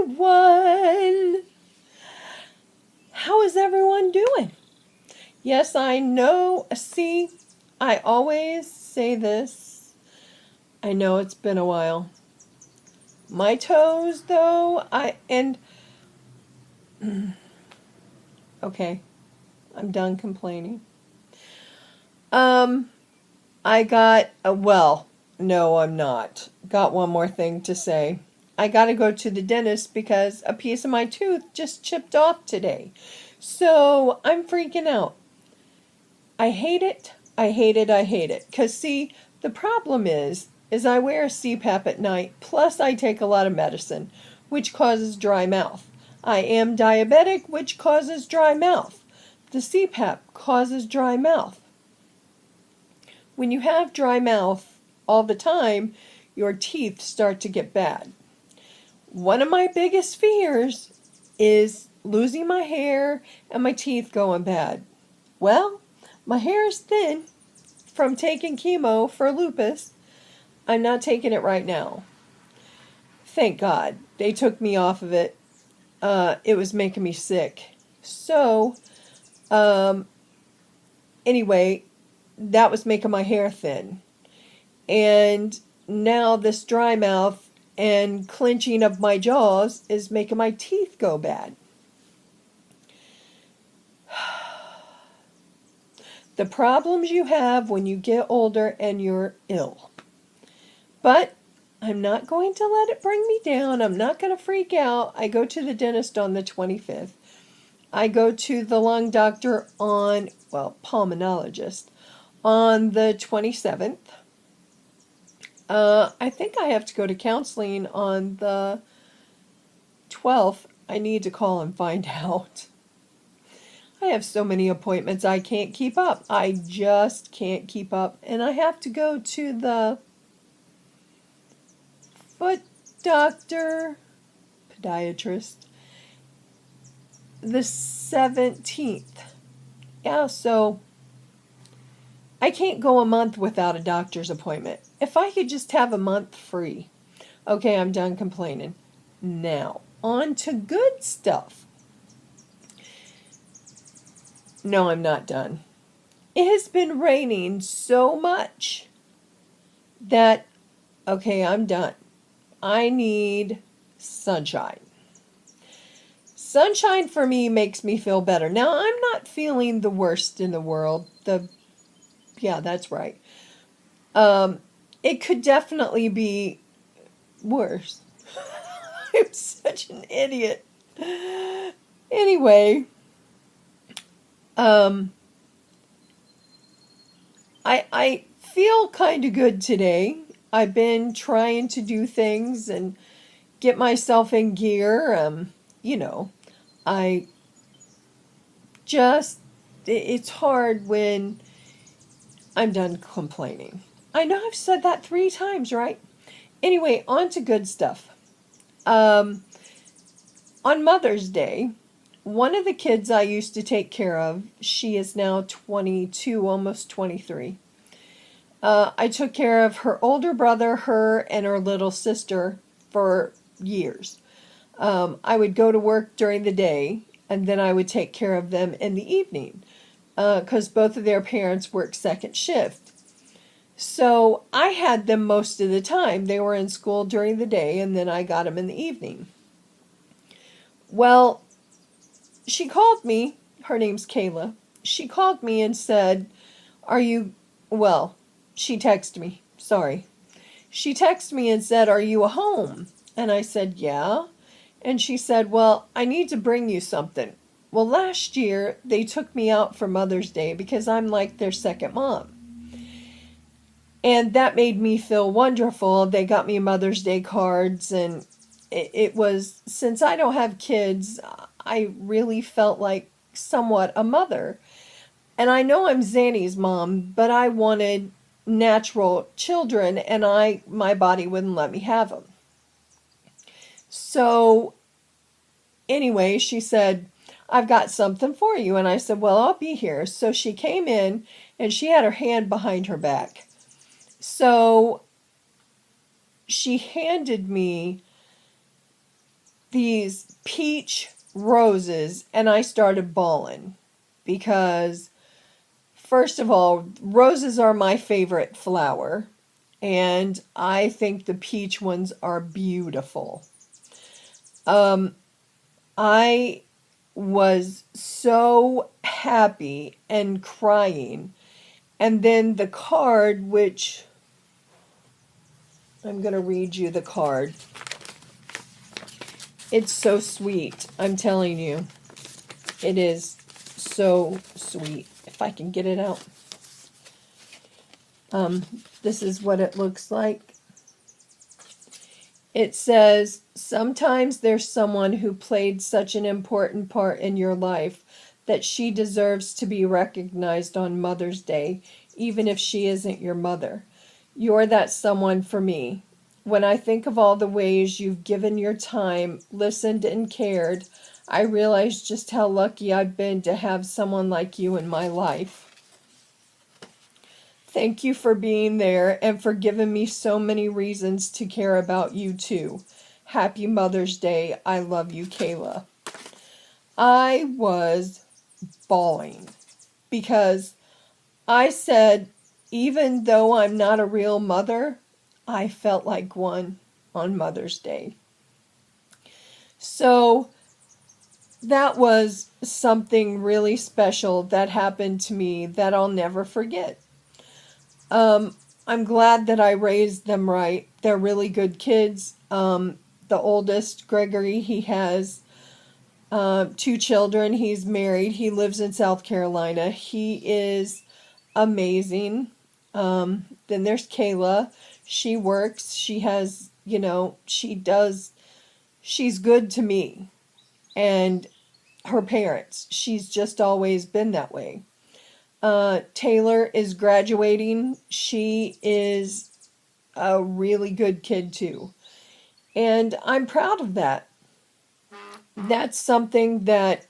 everyone! How is everyone doing? Yes, I know. See, I always say this. I know it's been a while. My toes, though, okay, I'm done complaining. I got, no, I'm not. Got one more thing to say. I got to go to the dentist because a piece of my tooth just chipped off today. So I'm freaking out. I hate it. I hate it. I hate it. Because, see, the problem is I wear a CPAP at night, plus I take a lot of medicine, which causes dry mouth. I am diabetic, which causes dry mouth. The CPAP causes dry mouth. When you have dry mouth all the time, your teeth start to get bad. One of my biggest fears is losing my hair and my teeth going bad. Well, my hair is thin from taking chemo for lupus. I'm not taking it right now. Thank God. They took me off of it. It was making me sick. So, anyway, that was making my hair thin. And now this dry mouth and clenching of my jaws is making my teeth go bad. The problems you have when you get older and you're ill. But I'm not going to let it bring me down. I'm not going to freak out. I go to the dentist on the 25th. I go to the lung doctor pulmonologist on the 27th. I think I have to go to counseling on the 12th. I need to call and find out. I have so many appointments I can't keep up. I just can't keep up. And I have to go to the foot doctor, podiatrist, the 17th. Yeah, so I can't go a month without a doctor's appointment. If I could just have a month free. Okay, I'm done complaining. Now, on to good stuff. No, I'm not done. It has been raining so much that, okay, I'm done. I need sunshine. Sunshine for me makes me feel better. Now, I'm not feeling the worst in the world. Yeah, that's right. It could definitely be worse. I'm such an idiot. Anyway, I feel kind of good today. I've been trying to do things and get myself in gear. I just, it's hard when I'm done complaining. I know I've said that 3 times, right? Anyway, on to good stuff. On Mother's Day, one of the kids I used to take care of, she is now 22, almost 23. I took care of her older brother, her, and her little sister for years. I would go to work during the day, and then I would take care of them in the evening, because both of their parents worked second shift. So I had them most of the time. They were in school during the day, and then I got them in the evening. Well, she called me. Her name's Kayla. She called me and said, she texted me. Sorry. She texted me and said, "Are you home?" And I said, "Yeah." And she said, "Well, I need to bring you something." Well, last year, they took me out for Mother's Day because I'm like their second mom. And that made me feel wonderful. They got me Mother's Day cards, and it was, since I don't have kids, I really felt like somewhat a mother. And I know I'm Zanny's mom, but I wanted natural children, and my body wouldn't let me have them. So anyway, she said, "I've got something for you." And I said, "Well, I'll be here." So she came in, and she had her hand behind her back. So she handed me these peach roses, and I started bawling because, first of all, roses are my favorite flower, and I think the peach ones are beautiful. I was so happy and crying. And then the card, which I'm going to read you the card. It's so sweet, I'm telling you. It is so sweet. If I can get it out. This is what it looks like. It says, sometimes there's someone who played such an important part in your life that she deserves to be recognized on Mother's Day, even if she isn't your mother. You're that someone for me. When I think of all the ways you've given your time, listened, and cared, I realize just how lucky I've been to have someone like you in my life. Thank you for being there and for giving me so many reasons to care about you too. Happy Mother's Day. I love you, Kayla. I was bawling because I said, even though I'm not a real mother, I felt like one on Mother's Day. So that was something really special that happened to me that I'll never forget. I'm glad that I raised them right. They're really good kids. The oldest, Gregory, he has 2 children. He's married. He lives in South Carolina. He is amazing. Then there's Kayla. She works. She has, she's good to me and her parents. She's just always been that way. Taylor is graduating. She is a really good kid too. And I'm proud of that. That's something that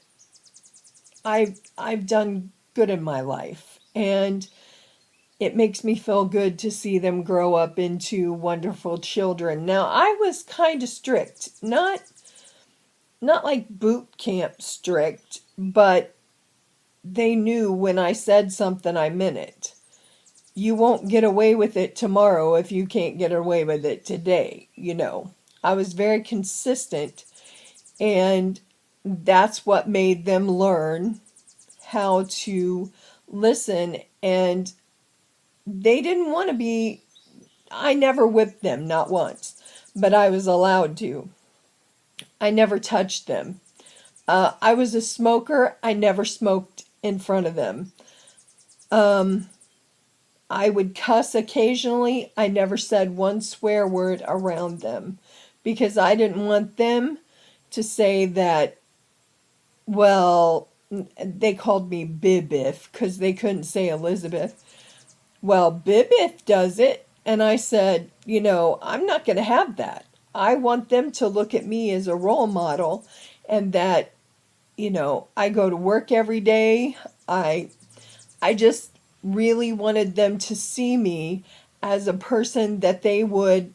I've done good in my life. And it makes me feel good to see them grow up into wonderful children. Now, I was kind of strict. Not like boot camp strict, but they knew when I said something, I meant it. You won't get away with it tomorrow if you can't get away with it today, I was very consistent, and that's what made them learn how to listen. And they didn't want to be, I never whipped them, not once, but I was allowed to. I never touched them. I was a smoker. I never smoked in front of them. I would cuss occasionally. I never said one swear word around them because I didn't want them to say that, well, they called me Bibiff because they couldn't say Elizabeth. Well, Bibiff does it. And I said, I'm not going to have that. I want them to look at me as a role model, and that, I go to work every day. I just really wanted them to see me as a person that they would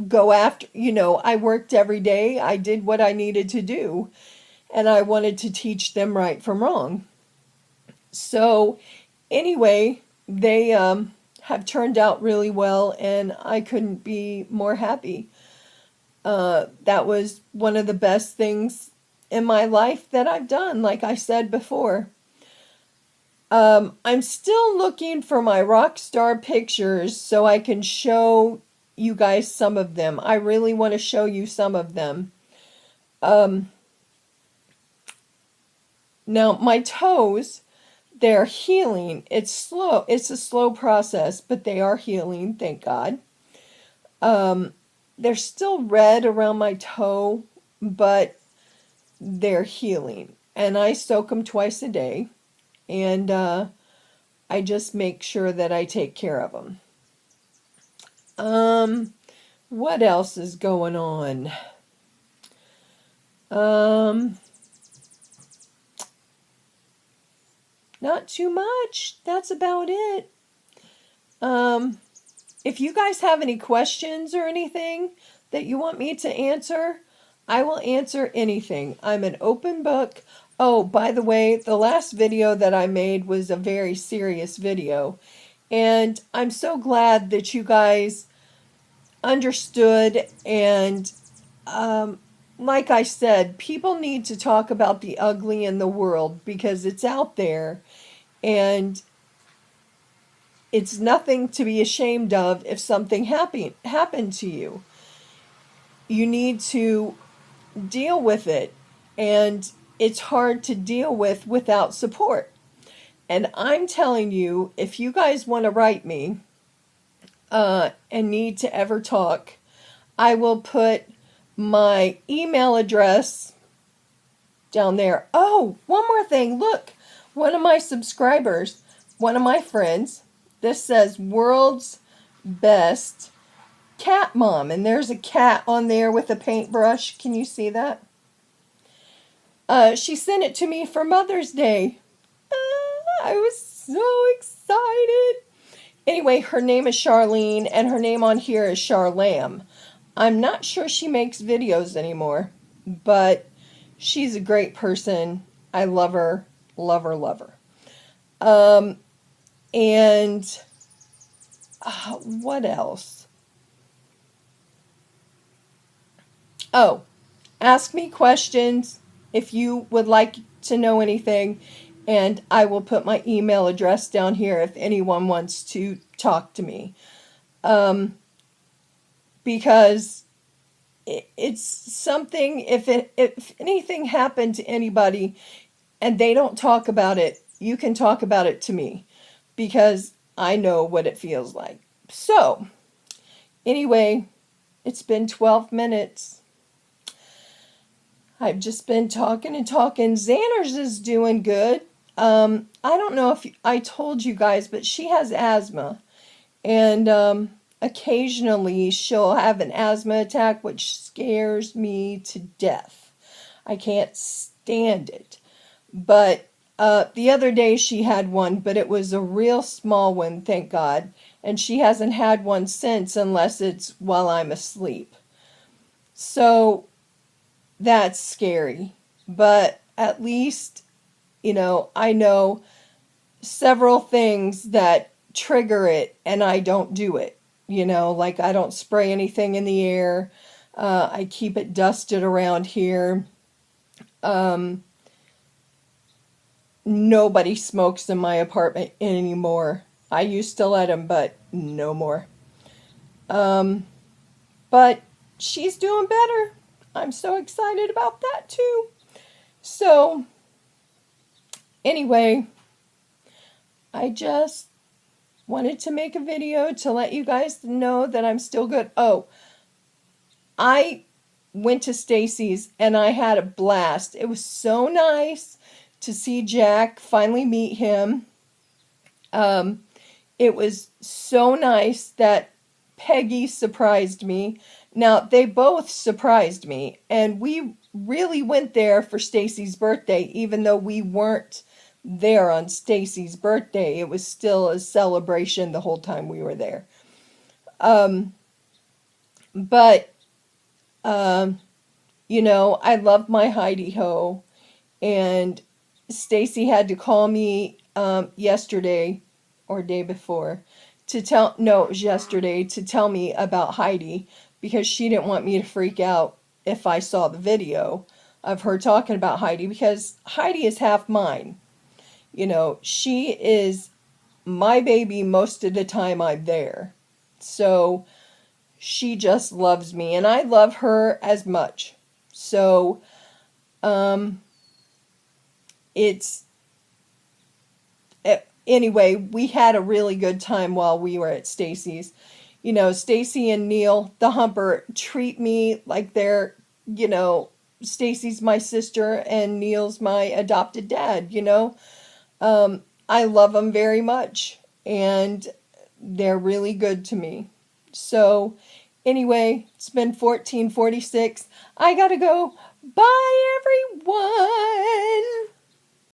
go after. I worked every day. I did what I needed to do, and I wanted to teach them right from wrong. So anyway, they have turned out really well, and I couldn't be more happy. That was one of the best things in my life that I've done, like I said before. I'm still looking for my rock star pictures so I can show you guys some of them. I really want to show you some of them. Now, my toes, they're healing. It's slow. It's a slow process, but they are healing, thank God. They're still red around my toe, but they're healing. And I soak them twice a day. And I just make sure that I take care of them. What else is going on? Not too much. That's about it. If you guys have any questions or anything, that you want me to answer, I will answer anything. I'm an open book. Oh, by the way, the last video that I made was a very serious video. And I'm so glad that you guys understood. And like I said, people need to talk about the ugly in the world because it's out there. And it's nothing to be ashamed of if something happened to you. You need to deal with it. And it's hard to deal with without support. And I'm telling you, if you guys want to write me and need to ever talk, I will put my email address down there. Oh, one more thing. Look, one of my subscribers, one of my friends, this says World's Best Cat Mom. And there's a cat on there with a paintbrush. Can you see that? She sent it to me for Mother's Day. I was so excited. Anyway, her name is Charlene, and her name on here is Charlam. I'm not sure she makes videos anymore, but she's a great person. I love her, love her, love her. And what else? Oh, ask me questions if you would like to know anything, and I will put my email address down here if anyone wants to talk to me. Because it's something, if anything happened to anybody and they don't talk about it, you can talk about it to me because I know what it feels like. So, anyway, it's been 12 minutes. I've just been talking and talking. Xander's is doing good. I don't know if I told you guys, but she has asthma. And occasionally she'll have an asthma attack, which scares me to death. I can't stand it. But the other day she had one, but it was a real small one, thank God. And she hasn't had one since unless it's while I'm asleep. So that's scary. But at least, you know, I know several things that trigger it and I don't do it. You know, like I don't spray anything in the air. I keep it dusted around here. Nobody smokes in my apartment anymore. I used to let them, but no more. But she's doing better. I'm so excited about that too. So, anyway, I just wanted to make a video to let you guys know that I'm still good. Oh, I went to Stacy's and I had a blast. It was so nice to see Jack, finally meet him. It was so nice that Peggy surprised me. Now, they both surprised me, and we really went there for Stacy's birthday, even though we weren't there on Stacy's birthday. It was still a celebration the whole time we were there. You know, I love my Heidi-Ho, and Stacy had to call me yesterday or day before to tell, no, it was yesterday, to tell me about Heidi because she didn't want me to freak out if I saw the video of her talking about Heidi because Heidi is half mine. You know, she is my baby most of the time I'm there. So she just loves me and I love her as much. So, anyway, we had a really good time while we were at Stacy's. You know, Stacy and Neil, the humper, treat me like they're, you know, Stacy's my sister and Neil's my adopted dad, you know. I love them very much and they're really good to me. So, anyway, it's been 14:46. I gotta go. Bye, everyone.